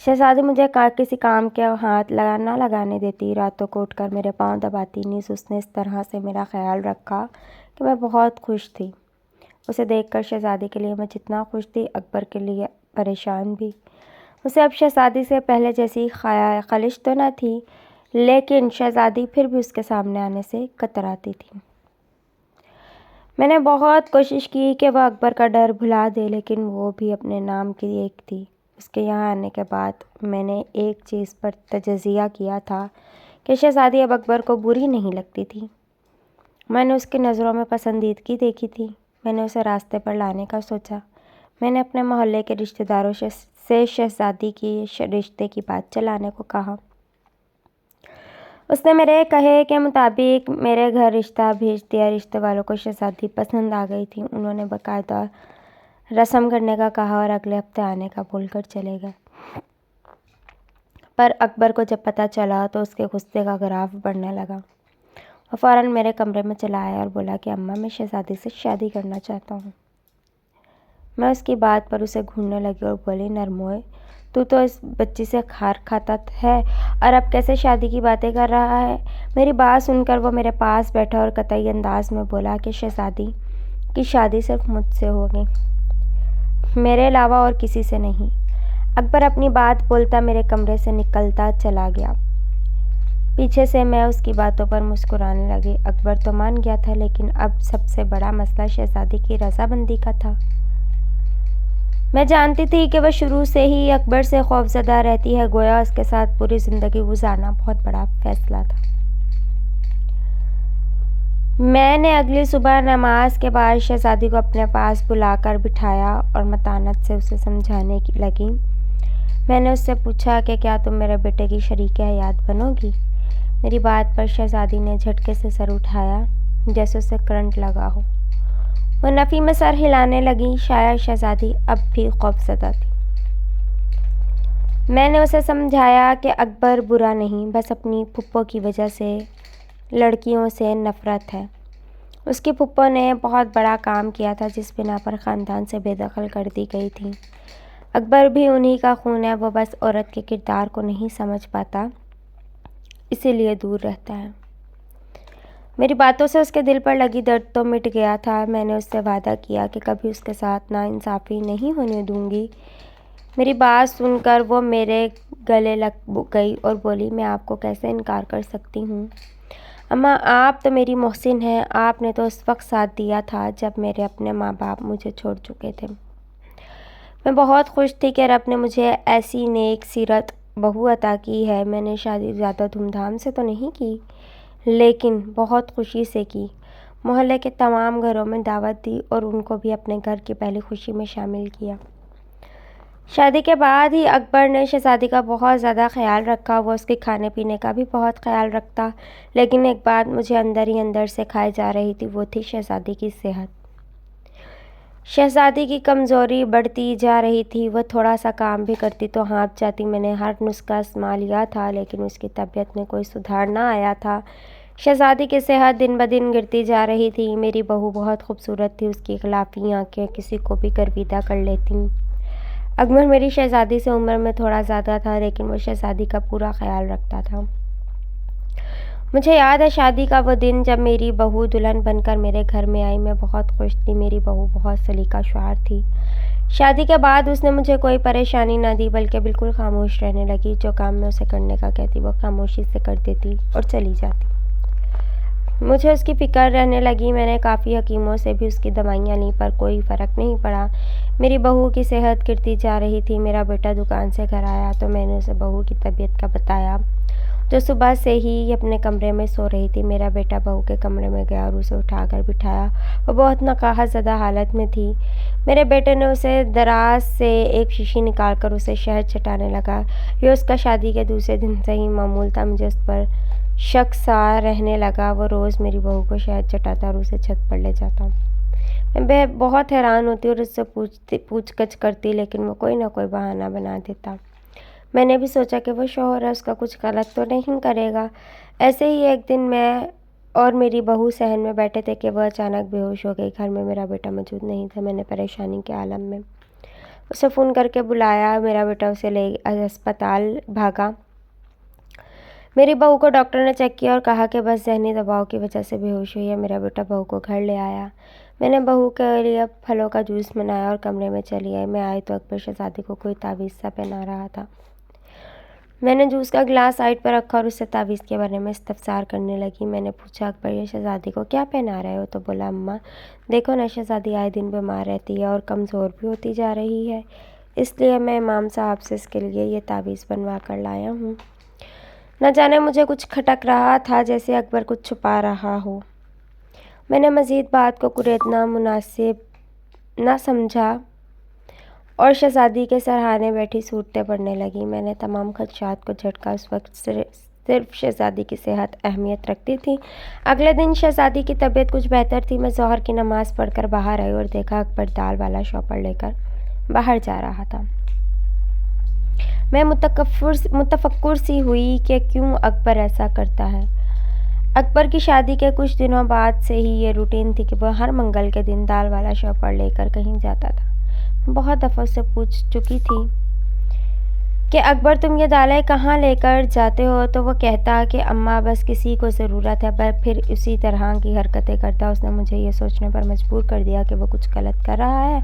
شہزادی مجھے کسی کام کے ہاتھ نہ لگانے دیتی، راتوں کو اٹھ کر میرے پاؤں دباتی، نیز اس نے اس طرح سے میرا خیال رکھا کہ میں بہت خوش تھی۔ اسے دیکھ کر شہزادی کے لیے میں جتنا خوش تھی، اکبر کے لیے پریشان بھی۔ اسے اب شہزادی سے پہلے جیسی خلش تو نہ تھی، لیکن شہزادی پھر بھی اس کے سامنے آنے سے کتراتی تھی۔ میں نے بہت کوشش کی کہ وہ اکبر کا ڈر بھلا دے، لیکن وہ بھی اپنے نام کی ایک تھی۔ اس کے یہاں آنے کے بعد میں نے ایک چیز پر تجزیہ کیا تھا کہ شہزادی اب اکبر کو بری نہیں لگتی تھی۔ میں نے اس کی نظروں میں پسندیدگی دیکھی تھی۔ میں نے اسے راستے پر لانے کا سوچا۔ میں نے اپنے محلے کے رشتہ داروں سے شہزادی کی رشتے کی بات چلانے کو کہا۔ اس نے میرے کہے کے مطابق میرے گھر رشتہ بھیج دیا۔ رشتے والوں کو شہزادی پسند آ گئی تھی۔ انہوں نے باقاعدہ رسم کرنے کا کہا اور اگلے ہفتے آنے کا بول کر چلے گئے۔ پر اکبر کو جب پتہ چلا تو اس کے غصے کا گراف بڑھنے لگا۔ وہ فوراً میرے کمرے میں چلا آیا اور بولا کہ اماں، میں شہزادی سے شادی کرنا چاہتا ہوں۔ میں اس کی بات پر اسے گھورنے لگی اور بولی، نرموئے، تو اس بچی سے کھار کھاتا ہے اور اب کیسے شادی کی باتیں کر رہا ہے؟ میری بات سن کر وہ میرے پاس بیٹھا اور قطعی انداز میں بولا کہ شہزادی کی شادی صرف مجھ سے ہوگی، میرے علاوہ اور کسی سے نہیں۔ اکبر اپنی بات بولتا میرے کمرے سے نکلتا چلا گیا۔ پیچھے سے میں اس کی باتوں پر مسکرانے لگی۔ اکبر تو مان گیا تھا، لیکن اب سب سے بڑا مسئلہ شہزادی کی رضامندی کا تھا۔ میں جانتی تھی کہ وہ شروع سے ہی اکبر سے خوفزدہ رہتی ہے، گویا اس کے ساتھ پوری زندگی گزارنا بہت بڑا فیصلہ تھا۔ میں نے اگلی صبح نماز کے بعد شہزادی کو اپنے پاس بلا کر بٹھایا اور متانت سے اسے سمجھانے لگی۔ میں نے اس سے پوچھا کہ کیا تم میرے بیٹے کی شریک حیات بنو گی؟ میری بات پر شہزادی نے جھٹکے سے سر اٹھایا جیسے اسے کرنٹ لگا ہو۔ وہ نفی میں سر ہلانے لگی۔ شاید شہزادی اب بھی خوفزدہ تھی۔ میں نے اسے سمجھایا کہ اکبر برا نہیں، بس اپنی پھپھو کی وجہ سے لڑکیوں سے نفرت ہے۔ اس کی پھپھو نے بہت بڑا کام کیا تھا جس بنا پر خاندان سے بے دخل کر دی گئی تھی۔ اکبر بھی انہی کا خون ہے، وہ بس عورت کے کردار کو نہیں سمجھ پاتا، اسی لیے دور رہتا ہے۔ میری باتوں سے اس کے دل پر لگی درد تو مٹ گیا تھا۔ میں نے اس سے وعدہ کیا کہ کبھی اس کے ساتھ ناانصافی نہیں ہونے دوں گی۔ میری بات سن کر وہ میرے گلے لگ گئی اور بولی، میں آپ کو کیسے انکار کر سکتی ہوں؟ اماں، آپ تو میری محسن ہیں۔ آپ نے تو اس وقت ساتھ دیا تھا جب میرے اپنے ماں باپ مجھے چھوڑ چکے تھے۔ میں بہت خوش تھی کہ رب نے مجھے ایسی نیک سیرت بہو عطا کی ہے۔ میں نے شادی زیادہ دھوم دھام سے تو نہیں کی، لیکن بہت خوشی سے کی۔ محلے کے تمام گھروں میں دعوت دی اور ان کو بھی اپنے گھر کی پہلی خوشی میں شامل کیا۔ شادی کے بعد ہی اکبر نے شہزادی کا بہت زیادہ خیال رکھا۔ وہ اس کے کھانے پینے کا بھی بہت خیال رکھتا، لیکن ایک بات مجھے اندر ہی اندر سے کھائی جا رہی تھی، وہ تھی شہزادی کی صحت۔ شہزادی کی کمزوری بڑھتی جا رہی تھی۔ وہ تھوڑا سا کام بھی کرتی تو ہانپ جاتی۔ میں نے ہر نسخہ آزما لیا تھا، لیکن اس کی طبیعت میں کوئی سدھار نہ آیا تھا۔ شہزادی کی صحت دن بدن گرتی جا رہی تھی۔ میری بہو بہت خوبصورت تھی، اس کی غلافی آنکھیں کسی کو بھی گرویدہ کر لیتیں۔ اکبر میری شہزادی سے عمر میں تھوڑا زیادہ تھا، لیکن وہ شہزادی کا پورا خیال رکھتا تھا۔ مجھے یاد ہے شادی کا وہ دن جب میری بہو دلہن بن کر میرے گھر میں آئی۔ میں بہت خوش تھی۔ میری بہو بہت سلیقہ شعار تھی۔ شادی کے بعد اس نے مجھے کوئی پریشانی نہ دی، بلکہ بالکل خاموش رہنے لگی۔ جو کام میں اسے کرنے کا کہتی وہ خاموشی سے کر دیتی اور چلی جاتی۔ مجھے اس کی فکر رہنے لگی۔ میں نے کافی حکیموں سے بھی اس کی دوائیاں لیں، پر کوئی فرق نہیں پڑا۔ میری بہو کی صحت گرتی جا رہی تھی۔ میرا بیٹا دکان سے گھر آیا تو میں نے اسے بہو کی طبیعت کا بتایا، جو صبح سے ہی اپنے کمرے میں سو رہی تھی۔ میرا بیٹا بہو کے کمرے میں گیا اور اسے اٹھا کر بٹھایا۔ وہ بہت نقاہت زدہ حالت میں تھی۔ میرے بیٹے نے اسے دراز سے ایک شیشی نکال کر اسے شہد چٹانے لگا۔ یہ اس کا شادی کے دوسرے دن سے ہی معمول تھا۔ مجھے اس پر شک سا رہنے لگا۔ وہ روز میری بہو کو شہد چٹاتا اور اسے چھت پر لے جاتا۔ میں بہت حیران ہوتی اور اس سے پوچھ گچھ کرتی، لیکن وہ کوئی نہ کوئی بہانہ بنا دیتا۔ میں نے بھی سوچا کہ وہ شوہر ہے، اس کا کچھ غلط تو نہیں کرے گا۔ ایسے ہی ایک دن میں اور میری بہو صحن میں بیٹھے تھے کہ وہ اچانک بے ہوش ہو گئی۔ گھر میں میرا بیٹا موجود نہیں تھا۔ میں نے پریشانی کے عالم میں اسے فون کر کے بلایا، میرا بیٹا اسے لے اسپتال بھاگا۔ میری بہو کو ڈاکٹر نے چیک کیا اور کہا کہ بس ذہنی دباؤ کی وجہ سے بے ہوش ہوئی ہے۔ میرا بیٹا بہو کو گھر لے آیا، میں نے بہو کے لیے پھلوں کا جوس بنایا اور کمرے میں چلی آئی۔ میں آئی تو اکبر شہزادی کو کوئی تعویذ سا پہنا رہا تھا۔ میں نے جوس کا گلاس سائڈ پر رکھا اور اس سے تعویذ کے بارے میں استفسار کرنے لگی۔ میں نے پوچھا، اکبر یہ شہزادی کو کیا پہنا رہے ہو؟ تو بولا، اماں دیکھو نا، شہزادی آئے دن بیمار رہتی ہے اور کمزور بھی ہوتی جا رہی ہے، اس لیے میں امام صاحب سے اس کے لیے یہ تعویذ بنوا کر لایا ہوں۔ نہ جانے مجھے کچھ کھٹک رہا تھا، جیسے اکبر کچھ چھپا رہا ہو۔ میں نے مزید بات کو کریدنا مناسب نہ سمجھا اور شہزادی کے سرہانے بیٹھی صورتیں پڑھنے لگی۔ میں نے تمام خدشات کو جھٹکا، اس وقت صرف شہزادی کی صحت اہمیت رکھتی تھی۔ اگلے دن شہزادی کی طبیعت کچھ بہتر تھی۔ میں ظہر کی نماز پڑھ کر باہر آئی اور دیکھا اکبر دال والا شاپر لے کر باہر جا رہا تھا۔ میں متفکر سی ہوئی کہ کیوں اکبر ایسا کرتا ہے۔ اکبر کی شادی کے کچھ دنوں بعد سے ہی یہ روٹین تھی کہ وہ ہر منگل کے دن دال والا شاپر لے کر کہیں جاتا تھا۔ میں بہت دفعہ اس سے پوچھ چکی تھی کہ اکبر تم یہ دالیں کہاں لے کر جاتے ہو؟ تو وہ کہتا کہ اماں بس کسی کو ضرورت ہے، پھر اسی طرح کی حرکتیں کرتا۔ اس نے مجھے یہ سوچنے پر مجبور کر دیا کہ وہ کچھ غلط کر رہا ہے۔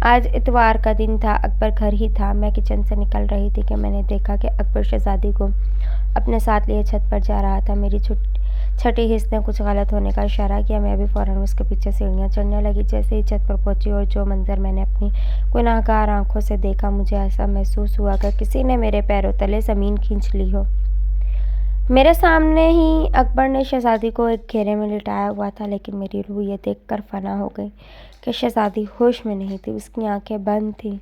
آج اتوار کا دن تھا، اکبر گھر ہی تھا۔ میں کچن سے نکل رہی تھی کہ میں نے دیکھا کہ اکبر شہزادی کو اپنے ساتھ لیے چھت پر جا رہا تھا۔ میری چھٹی حس نے کچھ غلط ہونے کا اشارہ کیا۔ میں بھی فوراً اس کے پیچھے سیڑھیاں چڑھنے لگی۔ جیسے ہی چھت پر پہنچی اور جو منظر میں نے اپنی گناہگار آنکھوں سے دیکھا، مجھے ایسا محسوس ہوا کہ کسی نے میرے پیروں تلے زمین کھینچ لی ہو۔ میرے سامنے ہی اکبر نے شہزادی کو ایک گھیرے میں لٹایا ہوا تھا، لیکن میری روح یہ دیکھ کر فنا ہو گئی کہ شہزادی ہوش میں نہیں تھی، اس کی آنکھیں بند تھیں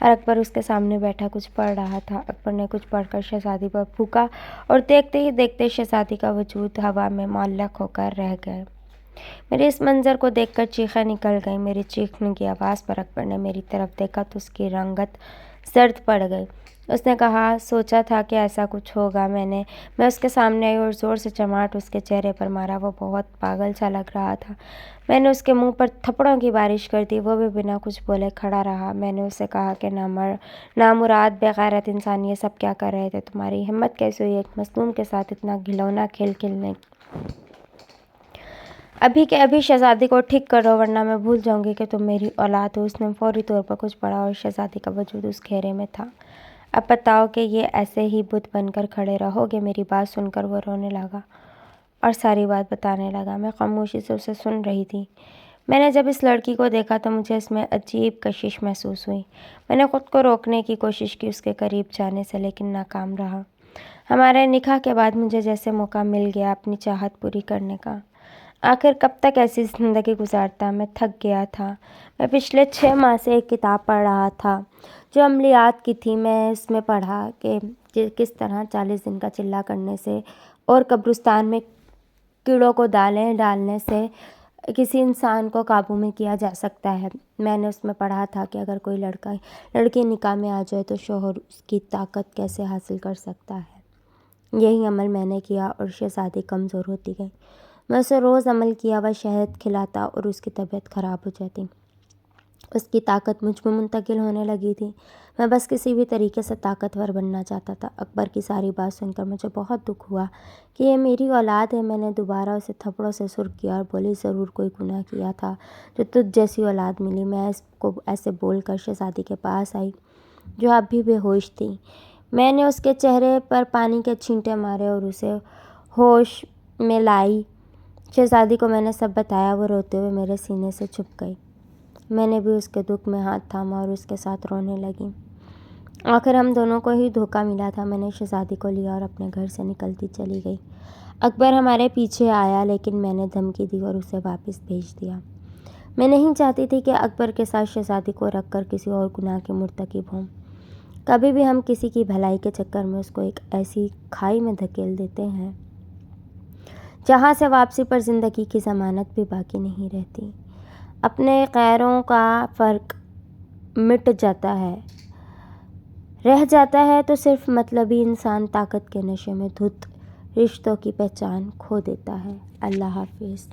اور اکبر اس کے سامنے بیٹھا کچھ پڑھ رہا تھا۔ اکبر نے کچھ پڑھ کر شہزادی پر پھونکا اور دیکھتے ہی دیکھتے شہزادی کا وجود ہوا میں معلق ہو کر رہ گیا۔ میرے اس منظر کو دیکھ کر چیخیں نکل گئیں۔ میری چیخنے کی آواز پر اکبر نے میری طرف دیکھا تو اس کی رنگت زرد پڑ گئی۔ اس نے کہا، سوچا تھا کہ ایسا کچھ ہوگا۔ میں اس کے سامنے آئی اور زور سے چماٹ اس کے چہرے پر مارا۔ وہ بہت پاگل سا لگ رہا تھا۔ میں نے اس کے منہ پر تھپڑوں کی بارش کر دی۔ وہ بھی بنا کچھ بولے کھڑا رہا۔ میں نے اسے کہا کہ نامراد بے غیرت انسان، یہ سب کیا کر رہے تھے؟ تمہاری ہمت کیسے ہوئی ایک مظلوم کے ساتھ اتنا گھناؤنا کھیل کھیلنے کی؟ ابھی کے ابھی شہزادی کو ٹھیک کر دو، ورنہ میں بھول جاؤں گی کہ تم میری اولاد ہو۔ اس نے فوری طور پر کچھ پڑھا اور شہزادی کا وجود اس گھیرے میں تھا۔ اب بتاؤ کہ یہ ایسے ہی بت بن کر کھڑے رہو گے؟ میری بات سن کر وہ رونے لگا اور ساری بات بتانے لگا۔ میں خاموشی سے اسے سن رہی تھی۔ میں نے جب اس لڑکی کو دیکھا تو مجھے اس میں عجیب کشش محسوس ہوئی۔ میں نے خود کو روکنے کی کوشش کی اس کے قریب جانے سے، لیکن ناکام رہا۔ ہمارے نکاح کے بعد مجھے جیسے موقع مل گیا اپنی چاہت پوری کرنے کا۔ آخر کب تک ایسی زندگی گزارتا؟ میں تھک گیا تھا۔ میں پچھلے 6 ماہ سے ایک کتاب پڑھ رہا تھا جو عملیات کی تھی۔ میں اس میں پڑھا کہ کس طرح 40 دن کا چلہ کرنے سے اور قبرستان میں کیڑوں کو دالیں ڈالنے سے کسی انسان کو قابو میں کیا جا سکتا ہے۔ میں نے اس میں پڑھا تھا کہ اگر کوئی لڑکی نکاح میں آ جائے تو شوہر اس کی طاقت کیسے حاصل کر سکتا ہے۔ یہی عمل میں نے کیا اور شہزادی کمزور ہوتی گئی۔ میں اسے روز عمل کیا ہوا شہد کھلاتا اور اس کی طبیعت خراب ہو جاتی۔ اس کی طاقت مجھ میں منتقل ہونے لگی تھی۔ میں بس کسی بھی طریقے سے طاقتور بننا چاہتا تھا۔ اکبر کی ساری بات سن کر مجھے بہت دکھ ہوا کہ یہ میری اولاد ہے۔ میں نے دوبارہ اسے تھپڑوں سے سر کیا اور بولی، ضرور کوئی گناہ کیا تھا جو تجھ جیسی اولاد ملی۔ میں اس کو ایسے بول کر شہزادی کے پاس آئی جو اب بھی بے ہوش تھی۔ میں نے اس کے چہرے پر پانی کے چھینٹے مارے اور اسے ہوش میں لائی۔ شہزادی کو میں نے سب بتایا۔ وہ روتے ہوئے میرے سینے سے چھپ گئی۔ میں نے بھی اس کے دکھ میں ہاتھ تھاما اور اس کے ساتھ رونے لگی۔ آخر ہم دونوں کو ہی دھوکہ ملا تھا۔ میں نے شہزادی کو لیا اور اپنے گھر سے نکلتی چلی گئی۔ اکبر ہمارے پیچھے آیا، لیکن میں نے دھمکی دی اور اسے واپس بھیج دیا۔ میں نہیں چاہتی تھی کہ اکبر کے ساتھ شہزادی کو رکھ کر کسی اور گناہ کے مرتکب ہوں۔ کبھی بھی ہم کسی کی بھلائی کے چکر میں اس کو ایک ایسی کھائی میں دھکیل دیتے ہیں جہاں سے واپسی پر زندگی کی ضمانت بھی باقی نہیں رہتی۔ اپنے غیروں کا فرق مٹ جاتا ہے، رہ جاتا ہے تو صرف مطلبی انسان طاقت کے نشے میں دھت رشتوں کی پہچان کھو دیتا ہے۔ اللہ حافظ۔